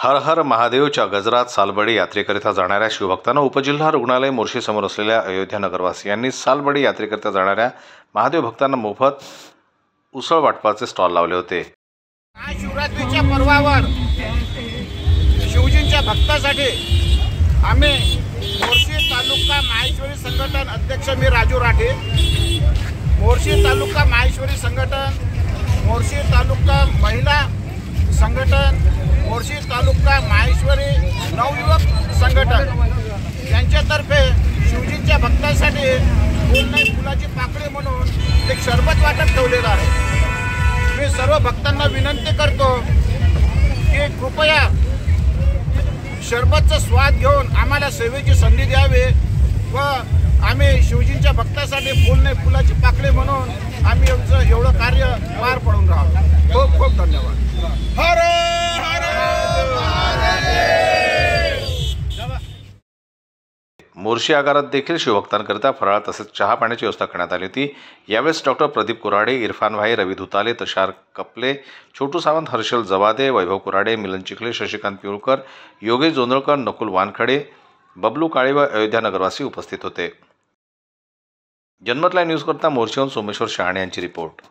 हर हर महादेवच्या गजरात सालबडी यात्रेकरिता जाणाऱ्या शिवभक्तांना उपजिल्हा रुग्णालय मोर्शी समोर असलेल्या अयोध्या नगरवासियांनी सालबडी यात्रेकरिता जाणाऱ्या महादेव भक्तांना मोफत उसळ वाटपाचे स्टॉल लावले होते। शिवरात्रीच्या पर्वावर शिवजींच्या भक्तांसाठी आम्ही मोर्शी तालुका माहेश्वरी संघटन अध्यक्ष मी राजू राठे, मोर्शी तालुका माहेश्वरी संघटन, मोर्शी तालुका महिला संघटन, मोर्शी तालुका माहेश्वरी नवयुवक संघटन यांच्यातर्फे शिवजींच्या भक्तांसाठी फुलाची पाकळी म्हणून एक सरबत वाटप ठेवलेलं आहे। मी सर्व भक्तांना विनंती करतो की कृपया सरबतचा स्वाद घेऊन आम्हाला सेवेची संधी द्यावी व आम्ही शिवजींच्या भक्तांसाठी फुलाची पाकळी म्हणून आम्ही एवढं कार्य पार पडून राहू। खूप खूप धन्यवाद। हर हर मोर्शी आगारात देखील शिवभक्तांकरिता फराळ तसेच चहा पाण्याची व्यवस्था करण्यात आली होती। यावेळेस डॉक्टर प्रदीप कुराडे, इरफान भाई, रवी धुताले, तुषार कपले, छोटू सावंत, हर्षल जवादे, वैभव कुराडे, मिलन चिखले, शशिकांत पिळकर, योगेश जोंधळकर, नकुल वानखडे, बबलू काळे व अयोध्या नगरवासी उपस्थित होते। जनमत लाईव्ह न्यूज करता मोर्शीहून सोमेश्वर शहाणे यांची रिपोर्ट।